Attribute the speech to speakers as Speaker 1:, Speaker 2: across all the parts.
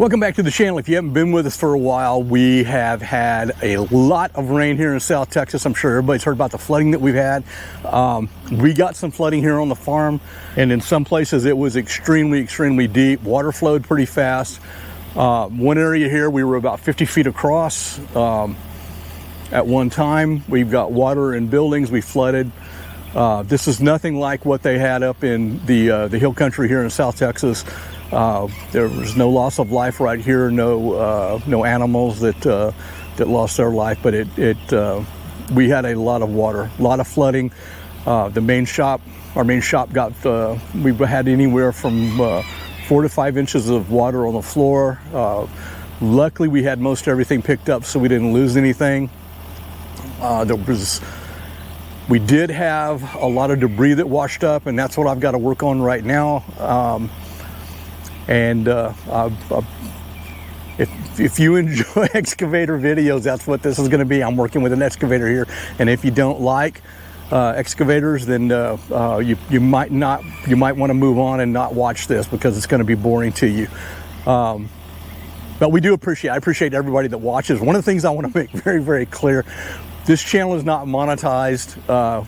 Speaker 1: Welcome back to the channel. If you haven't been with us for a while, we have had a lot of rain here in South Texas. I'm sure everybody's heard about the flooding that we've had. We got some flooding here on the farm, and in some places it was extremely deep. Water flowed pretty fast. One area here we were about 50 feet across at one time. We've got water in buildings. We flooded. This is nothing like what they had up in the hill country here in South Texas. There was no loss of life right here, no animals that lost their life, but we had a lot of water, a lot of flooding. Our main shop got, we had anywhere from 4 to 5 inches of water on the floor. Luckily, we had most everything picked up, so we didn't lose anything. We did have a lot of debris that washed up, and that's what I've got to work on right now. If you enjoy excavator videos, that's what this is going to be. I'm working with an excavator here, and if you don't like excavators, then you might want to move on and not watch this because it's going to be boring to you. But I appreciate everybody that watches. One of the things I want to make very clear: this channel is not monetized.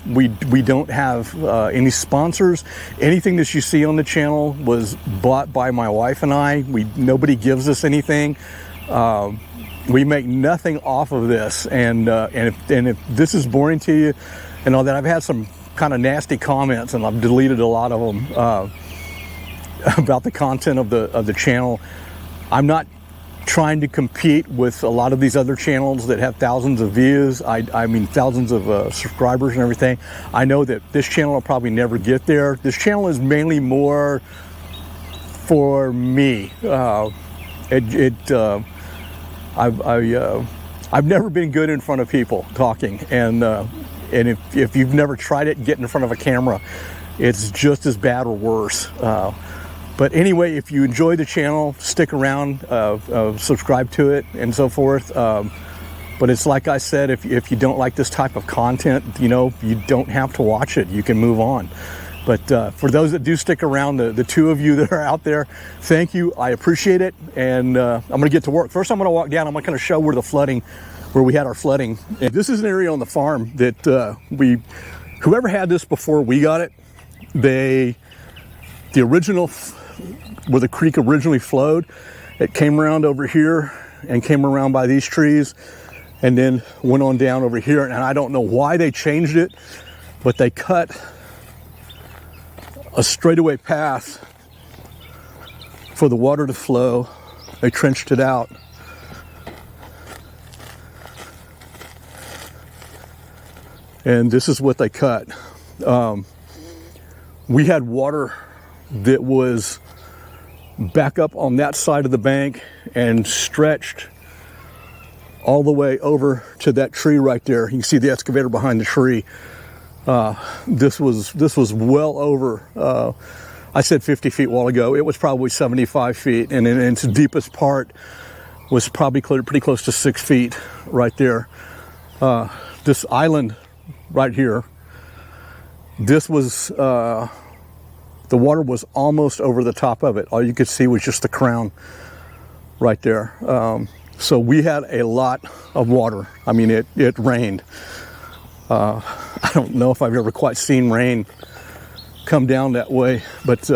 Speaker 1: We don't have any sponsors. Anything that you see on the channel was bought by my wife and I. Nobody gives us anything. We make nothing off of this. And if this is boring to you and all that, I've had some kind of nasty comments, and I've deleted a lot of them about the content of the channel. I'm not trying to compete with a lot of these other channels that have thousands of views. I mean thousands of subscribers and everything. I know that this channel will probably never get there. This channel is mainly more for me. I've never been good in front of people talking, and if you've never tried it, get in front of a camera, it's just as bad or worse. But anyway, if you enjoy the channel, stick around, subscribe to it, and so forth. But it's like I said, if you don't like this type of content, you don't have to watch it. You can move on. But for those that do stick around, the two of you that are out there, thank you. I appreciate it. And I'm going to get to work. First, I'm going to walk down. I'm going to show where we had our flooding. And this is an area on the farm that whoever had this before we got it, the original where the creek originally flowed, it came around over here and came around by these trees and then went on down over here. And I don't know why they changed it, but they cut a straightaway path for the water to flow. They trenched it out. And this is what they cut. We had water that was back up on that side of the bank and stretched all the way over to that tree right there. You can see the excavator behind the tree. This was well over, I said 50 feet a while ago. It was probably 75 feet, and in its deepest part was probably pretty close to 6 feet right there. This island right here, this was, the water was almost over the top of it. All you could see was just the crown right there. So we had a lot of water. I mean, it rained. I don't know if I've ever quite seen rain come down that way, but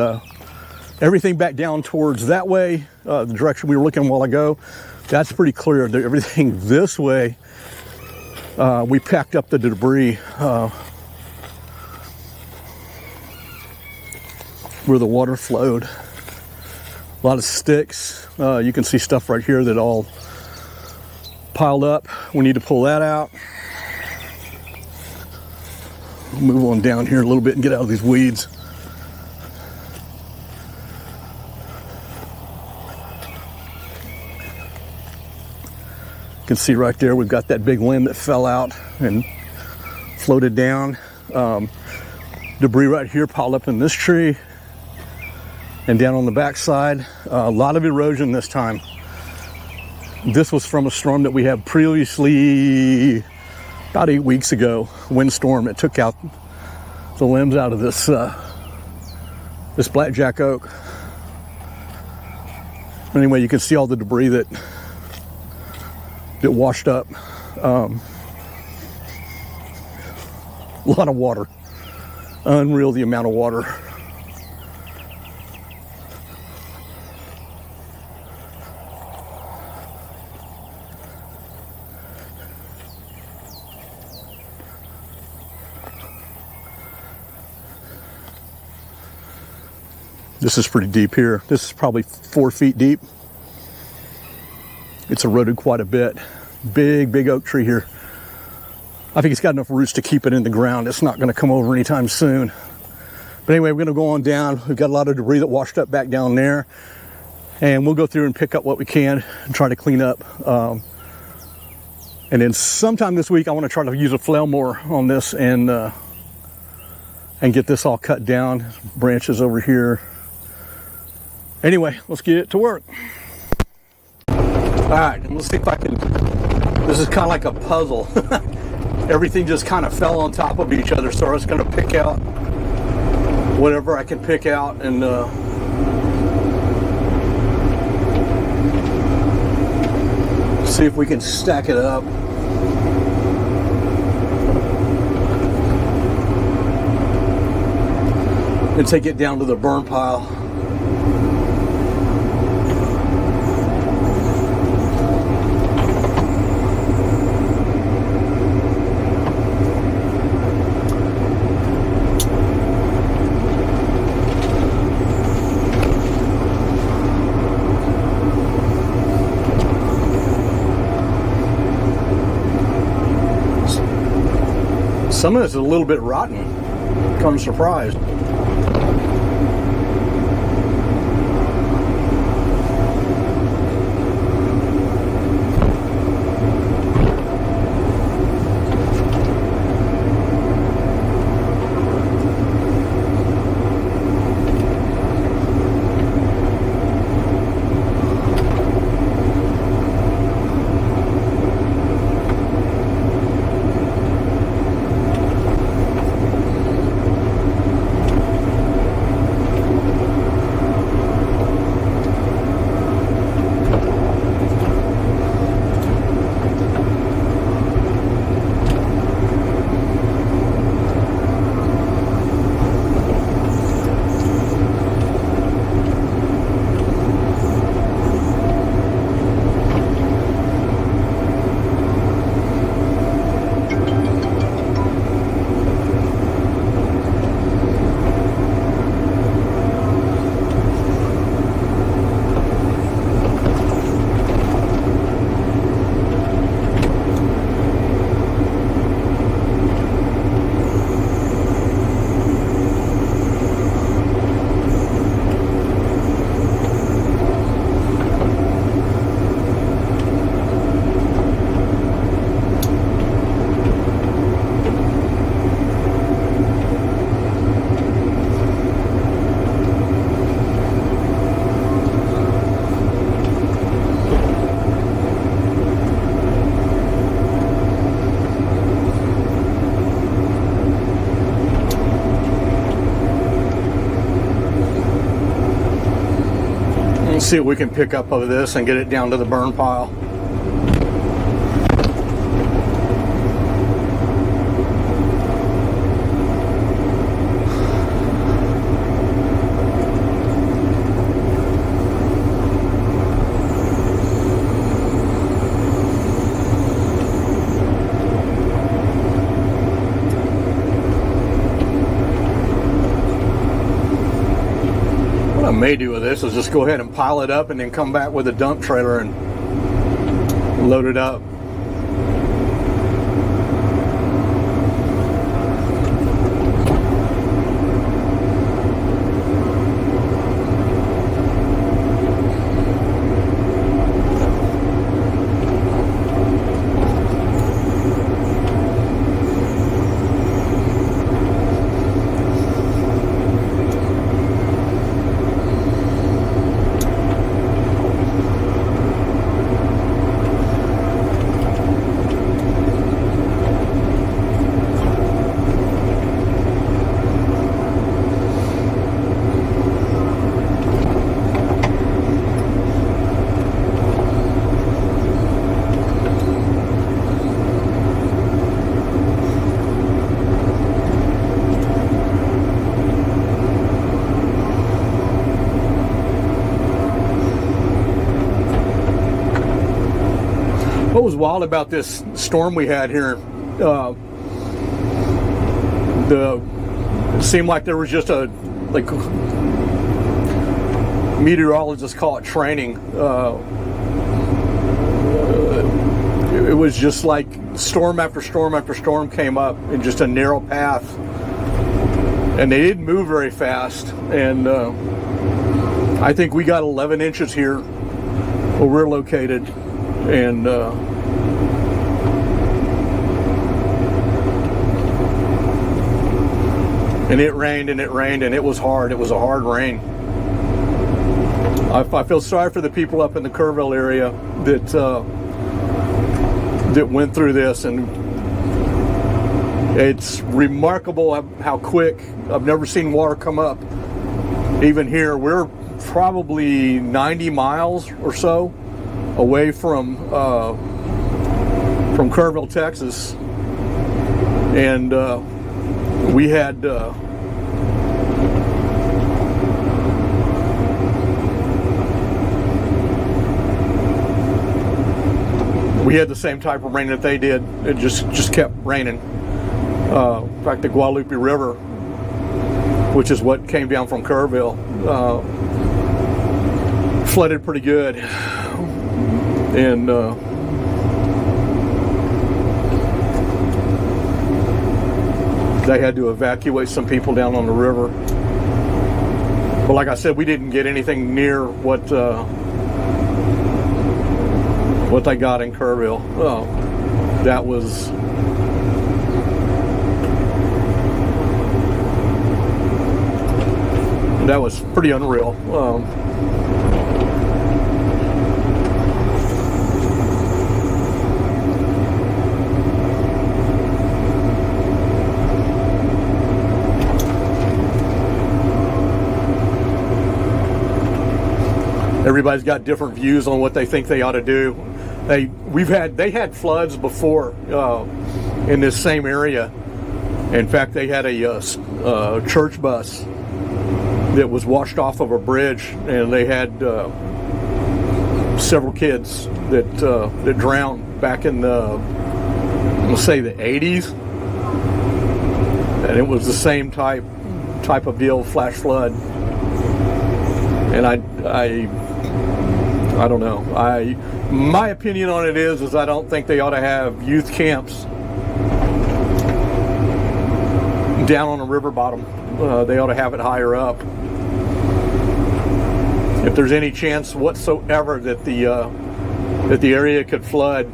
Speaker 1: everything back down towards that way, the direction we were looking a while ago, that's pretty clear. Everything this way, we packed up the debris where the water flowed. A lot of sticks. You can see stuff right here that all piled up. We need to pull that out. Move on down here a little bit and get out of these weeds. You can see right there we've got that big limb that fell out and floated down. Debris right here piled up in this tree. And down on the back side, a lot of erosion this time. This was from a storm that we had previously, about 8 weeks ago, windstorm. It took out the limbs out of this blackjack oak. Anyway, you can see all the debris that washed up. A lot of water. Unreal, the amount of water. This is pretty deep here. This is probably 4 feet deep. It's eroded quite a bit. Big oak tree here. I think it's got enough roots to keep it in the ground. It's not going to come over anytime soon. But anyway, we're going to go on down. We've got a lot of debris that washed up back down there. And we'll go through and pick up what we can and try to clean up. And then sometime this week, I want to try to use a flail mower on this and get this all cut down. Branches over here. Anyway, let's get it to work. All right, and let's see if I can, this is kind of like a puzzle. Everything just kind of fell on top of each other, so I was going to pick out whatever I can pick out and see if we can stack it up. And take it down to the burn pile. Some of it's a little bit rotten. I'm surprised. See what we can pick up of this and get it down to the burn pile. What I may do with this is just go ahead and pile it up and then come back with a dump trailer and load it up. What was wild about this storm we had here, it seemed like there was just a, like, meteorologists call it training. It was just like storm after storm after storm came up in just a narrow path, and they didn't move very fast. And I think we got 11 inches here where we're located, and it rained and it rained, and it was hard. It was a hard rain. I feel sorry for the people up in the Kerrville area that went through this, and it's remarkable how quick. I've never seen water come up. Even here, we're probably 90 miles or so away from Kerrville, Texas, and we had the same type of rain that they did. It just kept raining. In fact, the Guadalupe River, which is what came down from Kerrville, flooded pretty good, and they had to evacuate some people down on the river. But like I said, we didn't get anything near what they got in Kerrville. Oh, that was pretty unreal. Everybody's got different views on what they think they ought to do. They had floods before in this same area. In fact, they had a church bus that was washed off of a bridge, and they had several kids that drowned back in let's say the 80s, and it was the same type of deal, flash flood. And I don't know. My opinion on it is I don't think they ought to have youth camps down on the river bottom. They ought to have it higher up. If there's any chance whatsoever that the area could flood,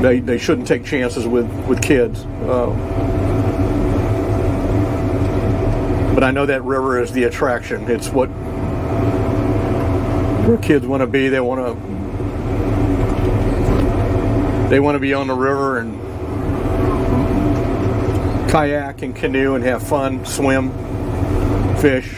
Speaker 1: they shouldn't take chances with kids. But I know that river is the attraction. It's where kids want to be. They want to be on the river and kayak and canoe and have fun, swim, fish.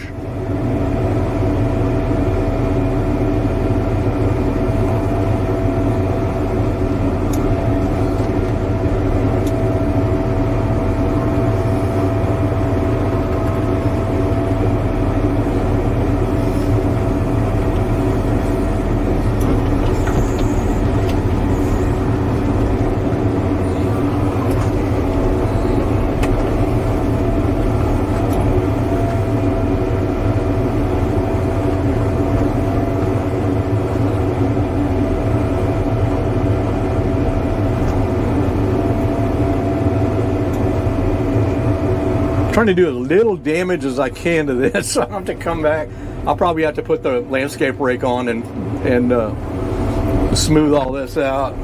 Speaker 1: Trying to do as little damage as I can to this, so I don't have to come back. I'll probably have to put the landscape rake on and smooth all this out.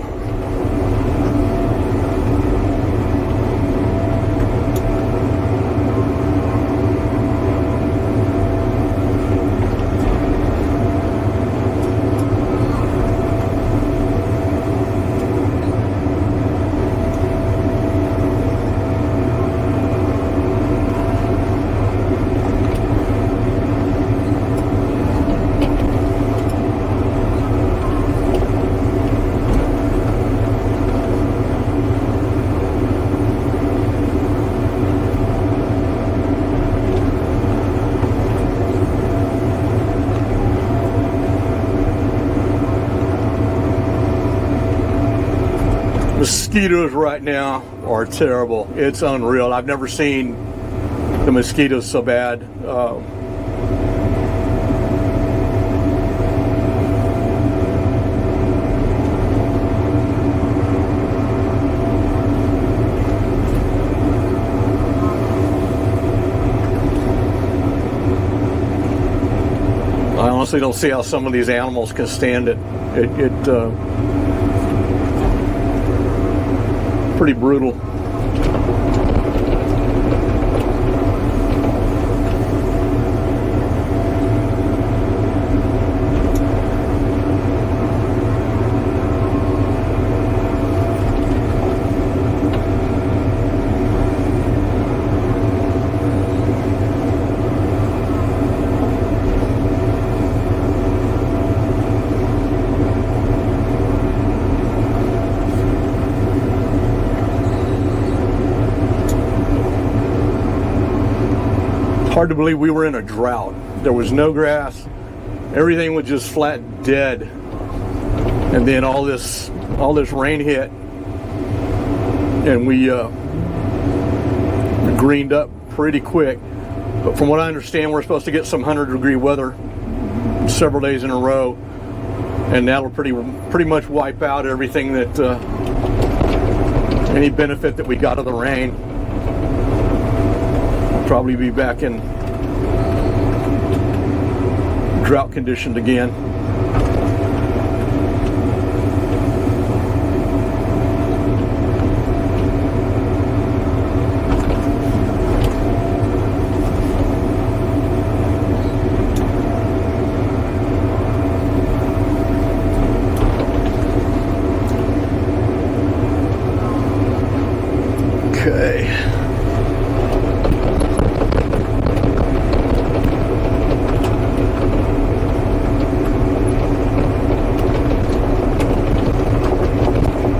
Speaker 1: mosquitoes right now are terrible. It's unreal. I've never seen the mosquitoes so bad. I honestly don't see how some of these animals can stand it. Pretty brutal. Hard to believe we were in a drought. There was no grass. Everything was just flat dead. And then all this rain hit, and we greened up pretty quick. But from what I understand, we're supposed to get some 100-degree weather several days in a row, and that'll pretty much wipe out everything that any benefit that we got of the rain. Probably be back in drought conditioned again. Okay.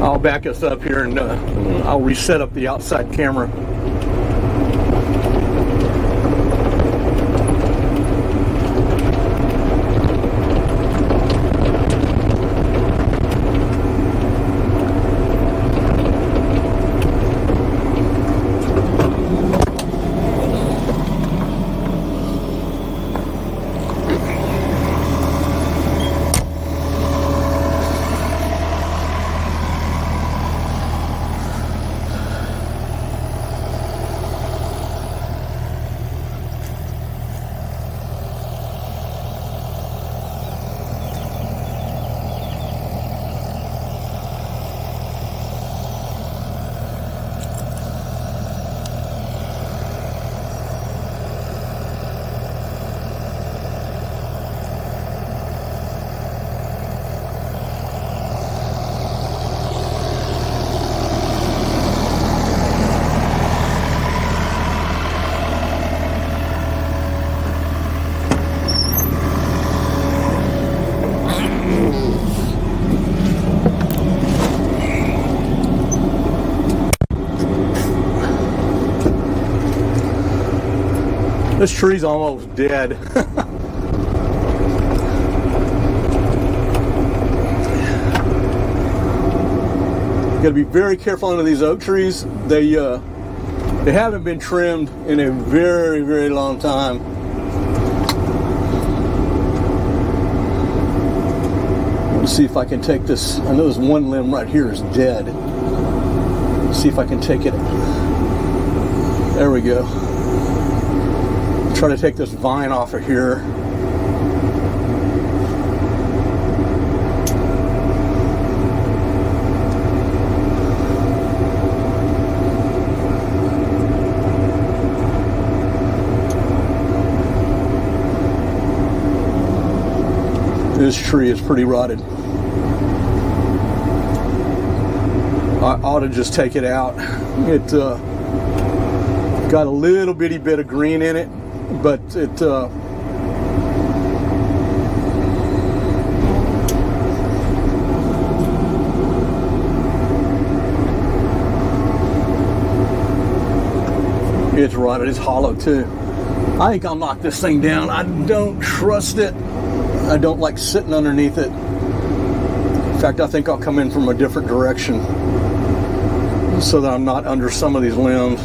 Speaker 1: I'll back us up here and I'll reset up the outside camera. This tree's almost dead. Got to be very careful under these oak trees. They haven't been trimmed in a very, very long time. Let's see if I can take this. I know this one limb right here is dead. Let's see if I can take it. There we go. Try to take this vine off of here. This tree is pretty rotted. I ought to just take it out. It got a little bitty bit of green in it, but it's rotted. It's hollow too. I think I'll knock this thing down. I don't trust it. I don't like sitting underneath it. In fact, I think I'll come in from a different direction. so that I'm not under some of these limbs.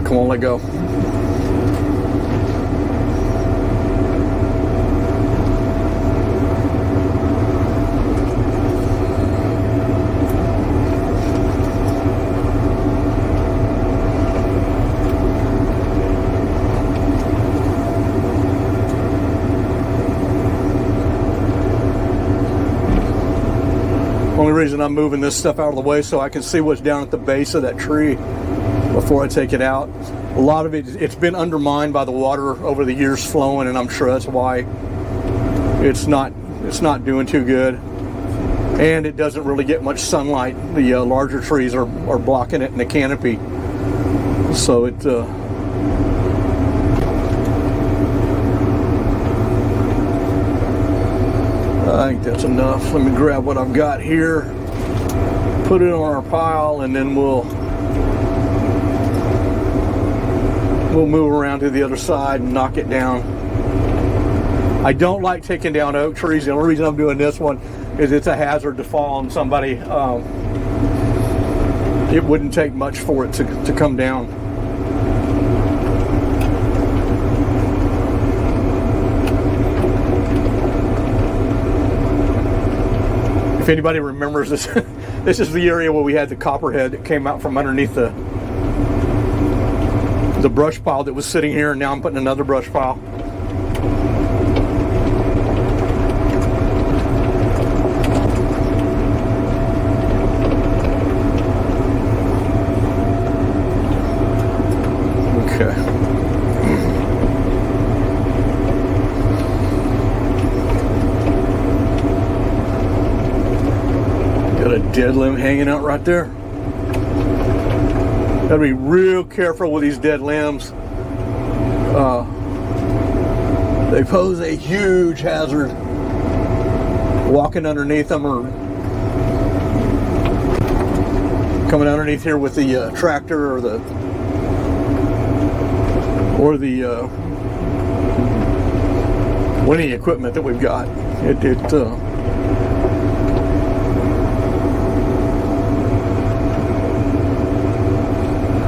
Speaker 1: Come on, let go. Only reason I'm moving this stuff out of the way so I can see what's down at the base of that tree before I take it out. A lot of it's been undermined by the water over the years flowing, and I'm sure that's why it's not doing too good. And it doesn't really get much sunlight. The larger trees are blocking it in the canopy, so it I think that's enough. Let me grab what I've got here, put it on our pile, and then we'll move around to the other side and knock it down. I don't like taking down oak trees. The only reason I'm doing this one is it's a hazard to fall on somebody. It wouldn't take much for it to come down. If anybody remembers this, this is the area where we had the copperhead that came out from underneath the brush pile that was sitting here, and now I'm putting another brush pile. Okay. Got a dead limb hanging out right there. Gotta be real careful with these dead limbs. They pose a huge hazard. Walking underneath them or coming underneath here with the tractor or the any equipment that we've got.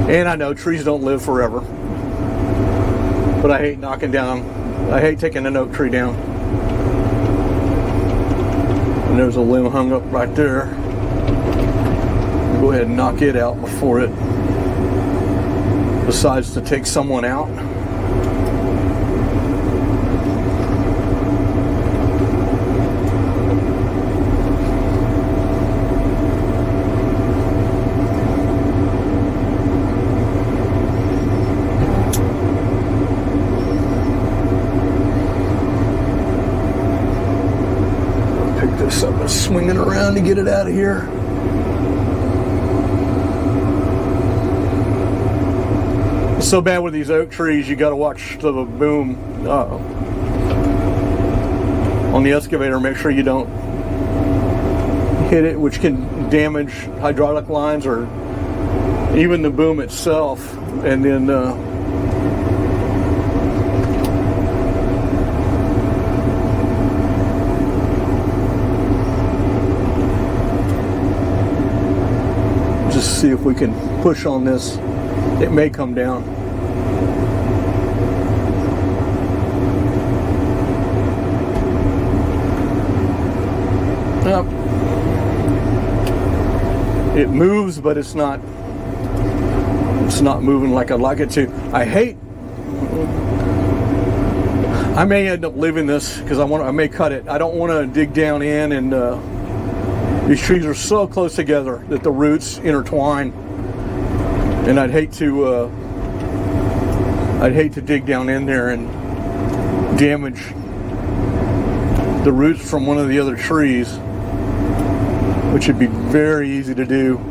Speaker 1: And I know trees don't live forever, but I hate I hate taking an oak tree down. And there's a limb hung up right there. I'll go ahead and knock it out before it decides to take someone out. Something swinging around to get it out of here. It's so bad with these oak trees, you got to watch the boom on the excavator. Make sure you don't hit it, which can damage hydraulic lines or even the boom itself. And then see if we can push on this. It may come down. Yep. It moves, but it's not moving like I'd like it to. I may end up leaving this because I may cut it. I don't want to dig down in, and these trees are so close together that the roots intertwine, and I'd hate to dig down in there and damage the roots from one of the other trees. which would be very easy to do.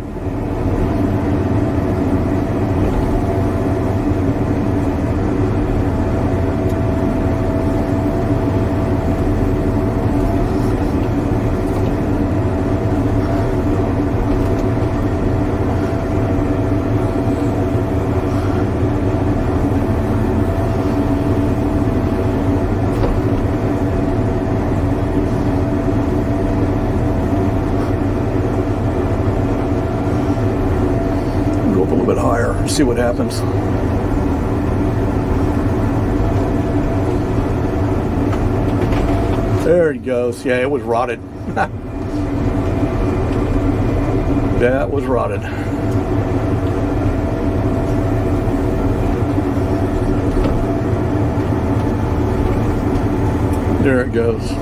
Speaker 1: See what happens. There he goes. Yeah, it was rotted. That was rotted. There it goes.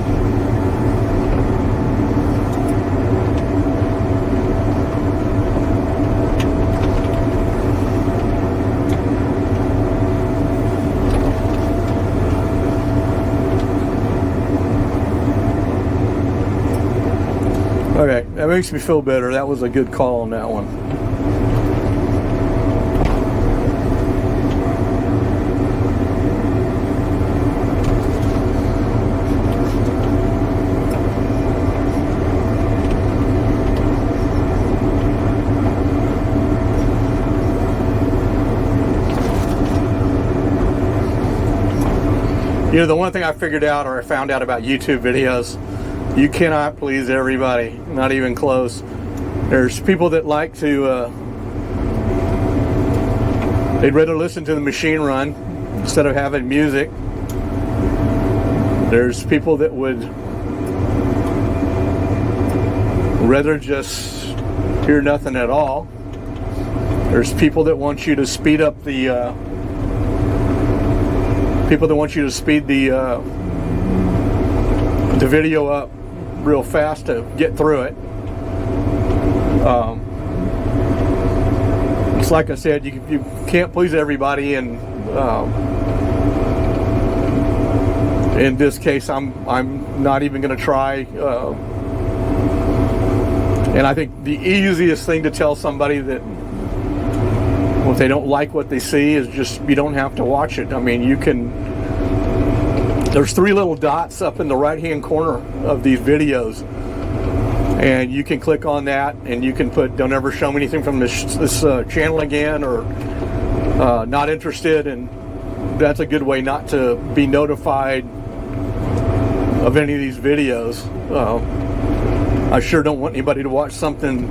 Speaker 1: Okay, that makes me feel better. That was a good call on that one. You know, the one thing I figured out, or I found out about YouTube videos, you cannot please everybody, not even close. There's people that like to, they'd rather listen to the machine run instead of having music. There's people that would rather just hear nothing at all. There's people that want you to speed up the, the video up real fast to get through it. It's like I said, you can't please everybody, and in this case, I'm not even going to try. And I think the easiest thing to tell somebody that, well, if they don't like what they see, is just, you don't have to watch it. I mean, you can. There's 3 little dots up in the right-hand corner of these videos, and you can click on that, and you can put "Don't ever show me anything from this channel again," or "Not interested," and that's a good way not to be notified of any of these videos. I sure don't want anybody to watch something,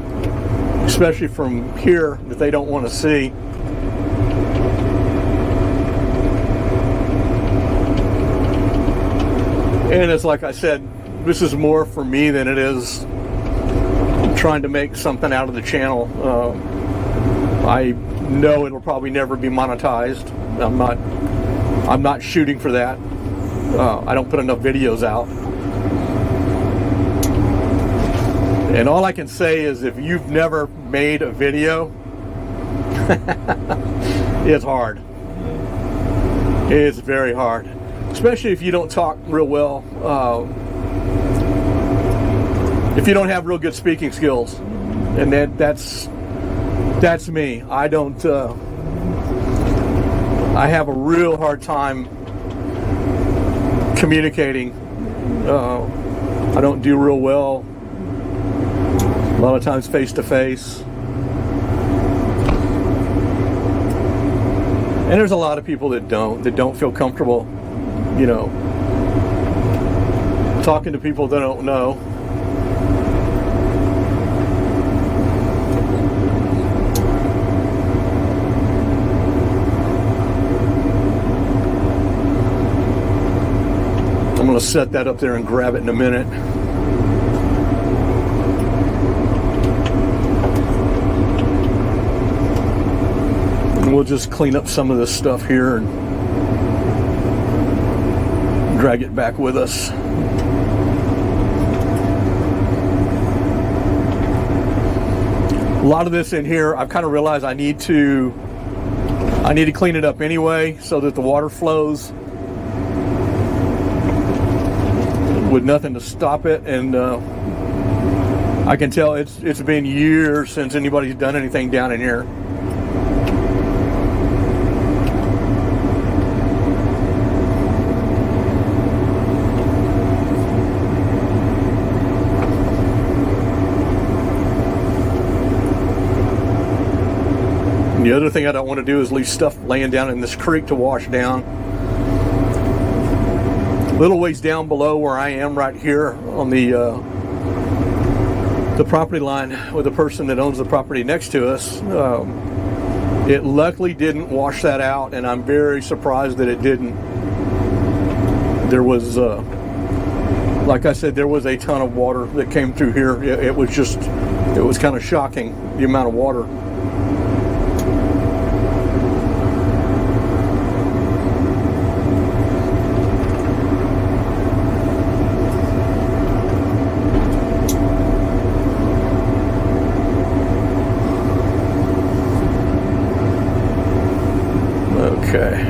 Speaker 1: especially from here, that they don't want to see. And it's like I said, this is more for me than it is trying to make something out of the channel. I know it'll probably never be monetized. I'm not shooting for that. I don't put enough videos out. And all I can say is, if you've never made a video, it's hard. It's very hard. Especially if you don't talk real well, if you don't have real good speaking skills, and that's me. I don't. I have a real hard time communicating. I don't do real well. A lot of times face to face. And there's a lot of people that don't feel comfortable, you know, talking to people they don't know. I'm going to set that up there and grab it in a minute. And we'll just clean up some of this stuff here and drag it back with us. A lot of this in here, I've kind of realized I need to clean it up anyway, so that the water flows with nothing to stop it. And I can tell it's been years since anybody's done anything down in here. The other thing I don't want to do is leave stuff laying down in this creek to wash down. A little ways down below where I am right here on the property line with the person that owns the property next to us, it luckily didn't wash that out, and I'm very surprised that it didn't. There was, like I said, there was a ton of water that came through here. It was kind of shocking, the amount of water. Okay.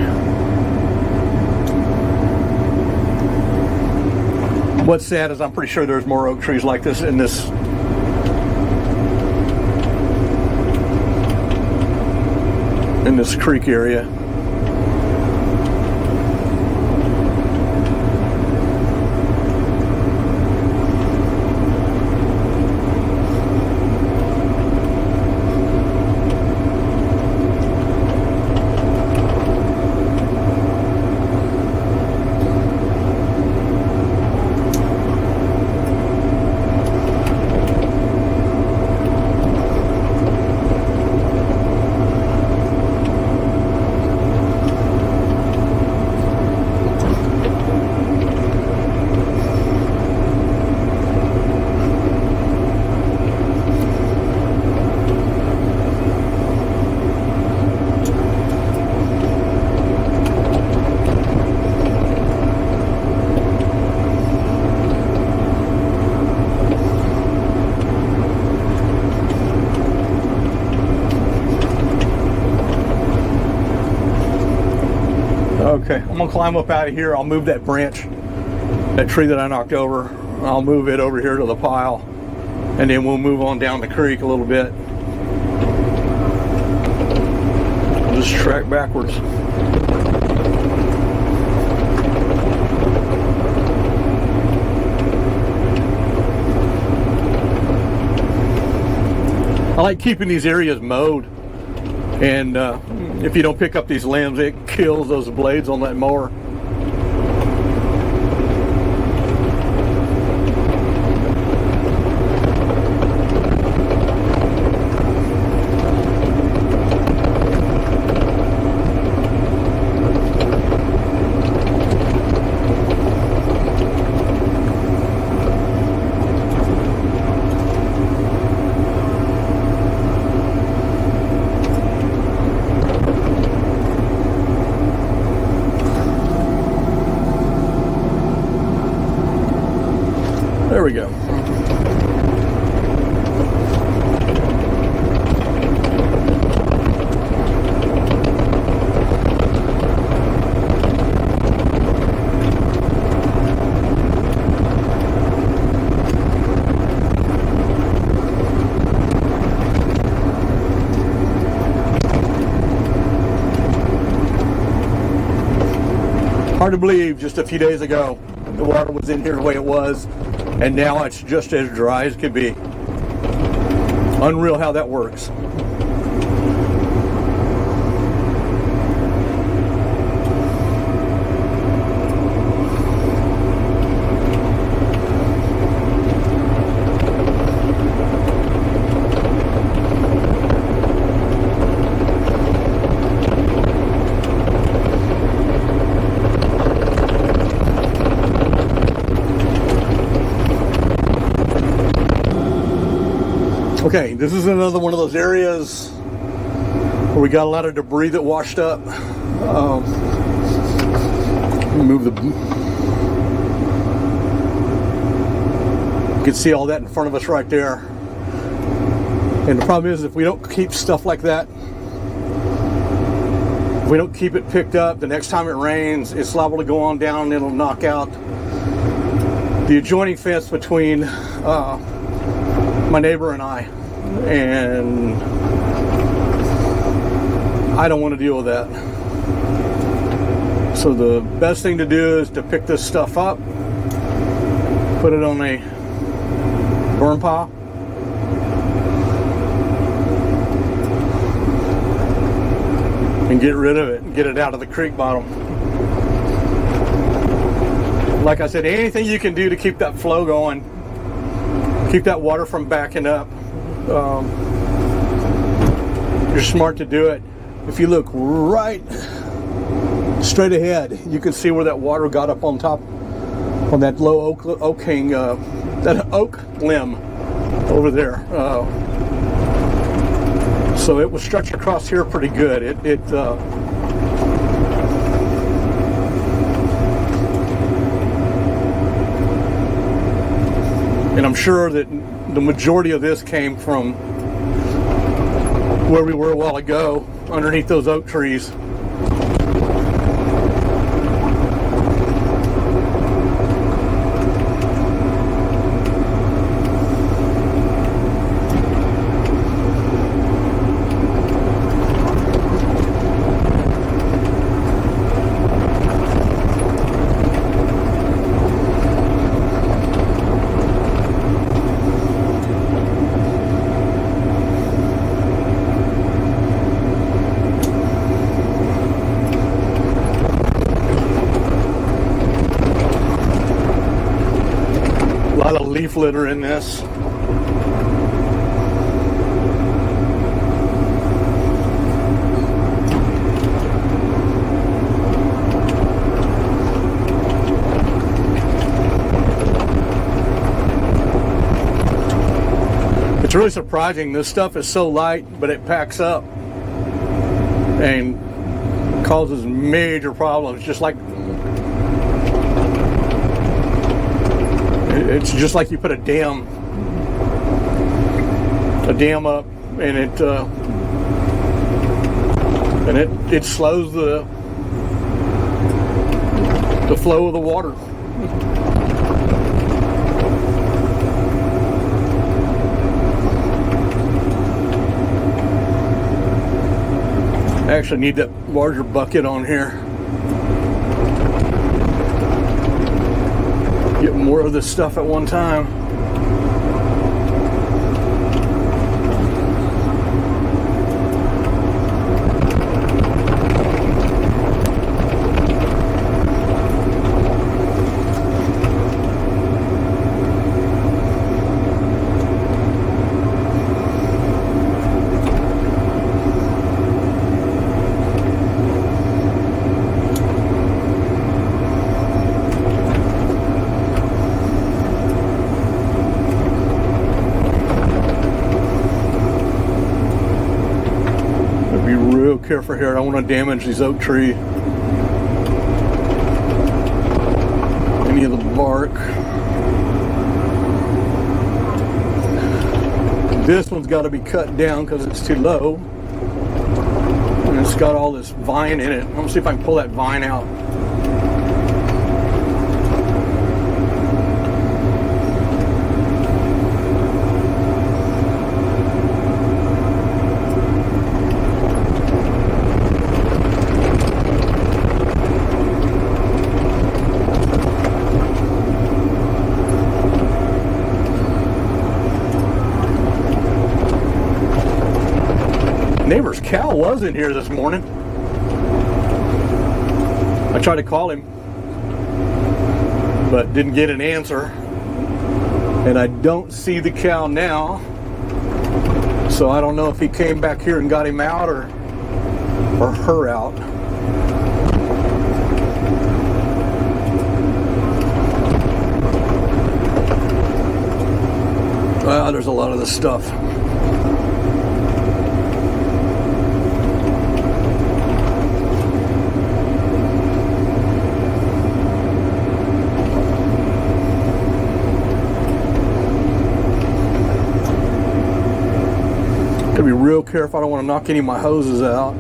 Speaker 1: What's sad is I'm pretty sure there's more oak trees like this in this creek area. Okay, I'm gonna climb up out of here. I'll move that branch, that tree that I knocked over. I'll move it over here to the pile, and then we'll move on down the creek a little bit. Just track backwards. I like keeping these areas mowed, and if you don't pick up these limbs, it kills those blades on that mower. There we go. Hard to believe just a few days ago the water was in here the way it was, and now it's just as dry as could be. Unreal how that works. Okay, this is another one of those areas where we got a lot of debris that washed up. Move the. You can see all that in front of us right there. And the problem is, if we don't keep stuff like that, if we don't keep it picked up, the next time it rains, it's liable to go on down and it'll knock out the adjoining fence between my neighbor and I don't want to deal with that. So the best thing to do is to pick this stuff up, put it on a burn pile, and get rid of it and get it out of the creek bottom. Like I said, anything you can do to keep that flow going, keep that water from backing up, you're smart to do it. If you look right straight ahead, you can see where that water got up on top, on that low oak hang, that oak limb over there. So it was stretched across here pretty good. And I'm sure that the majority of this came from where we were a while ago, underneath those oak trees. A lot of leaf litter in this. It's really surprising. This stuff is so light, but it packs up and causes major problems. It's just like you put a dam up, and it slows the flow of the water. I actually need that larger bucket on here. Get more of this stuff at one time. Be real careful here. I don't want to damage these oak tree. Any of the bark. This one's got to be cut down because it's too low. And it's got all this vine in it. I'm going to see if I can pull that vine out. Neighbor's cow was in here this morning. I tried to call him, but didn't get an answer. And I don't see the cow now. So I don't know if he came back here and got him out or her out. There's a lot of this stuff. Gotta be real careful. I don't want to knock any of my hoses out.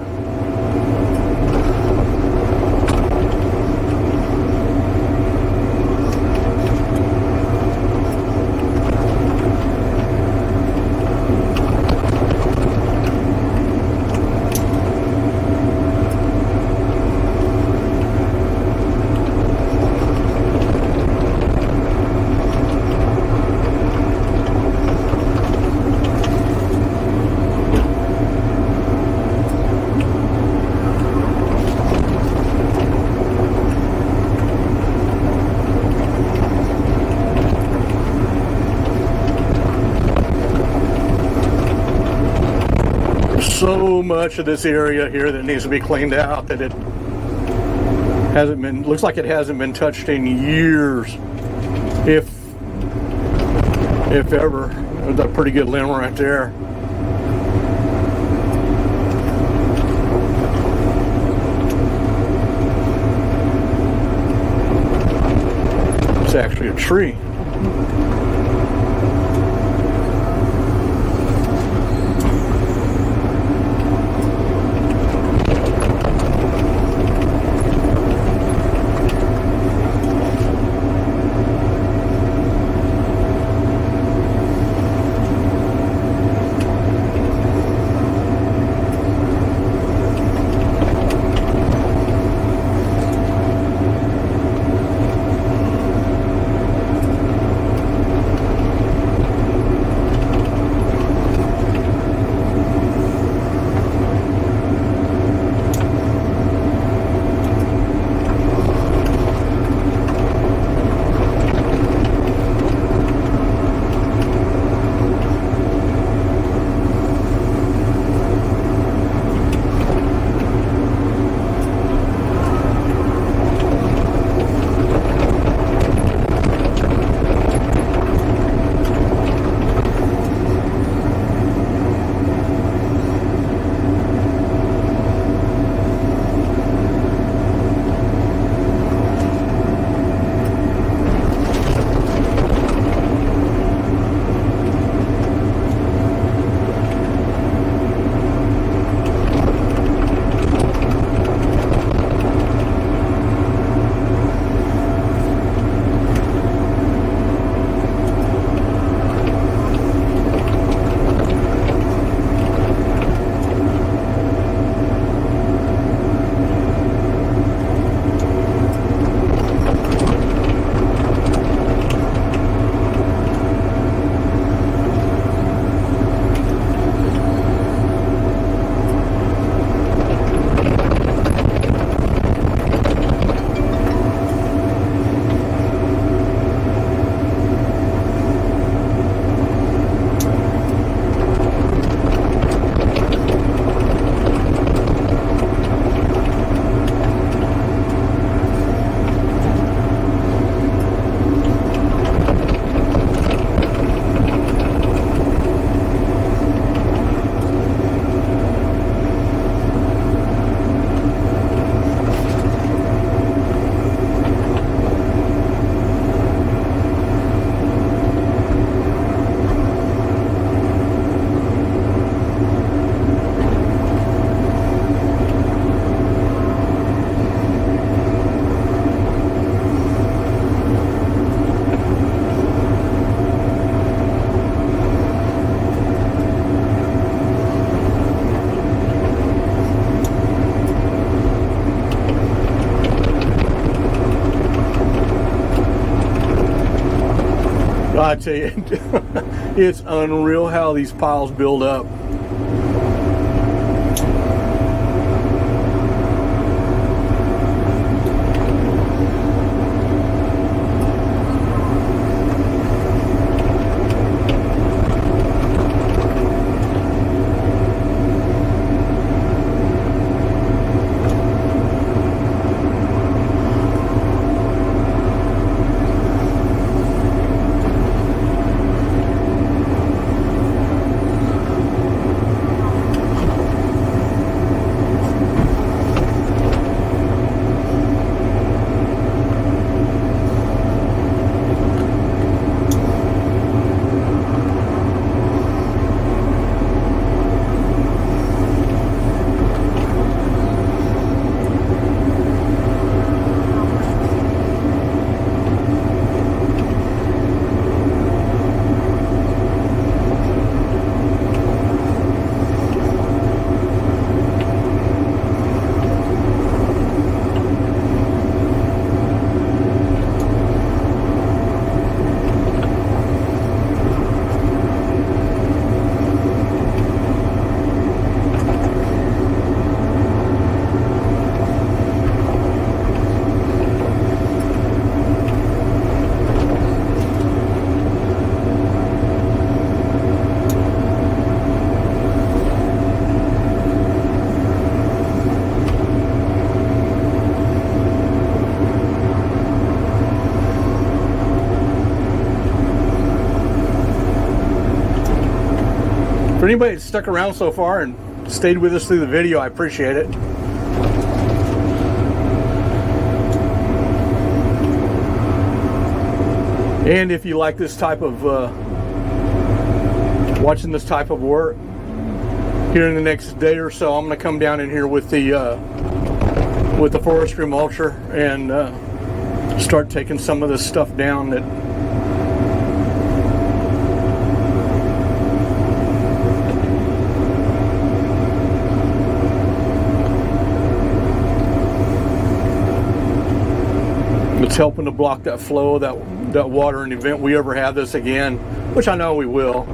Speaker 1: so much of this area here that needs to be cleaned out that it hasn't been, looks like it hasn't been touched in years, if ever. There's a pretty good limb right there. It's actually a tree. I tell you, it's unreal how these piles build up. anybody that's stuck around so far and stayed with us through the video, I appreciate it. And if you like this type of watching this type of work, here in the next day or so, I'm going to come down in here with the forestry mulcher and start taking some of this stuff down that it's helping to block that flow of that water in the event we ever have this again, which I know we will.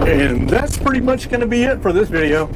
Speaker 1: And that's pretty much going to be it for this video.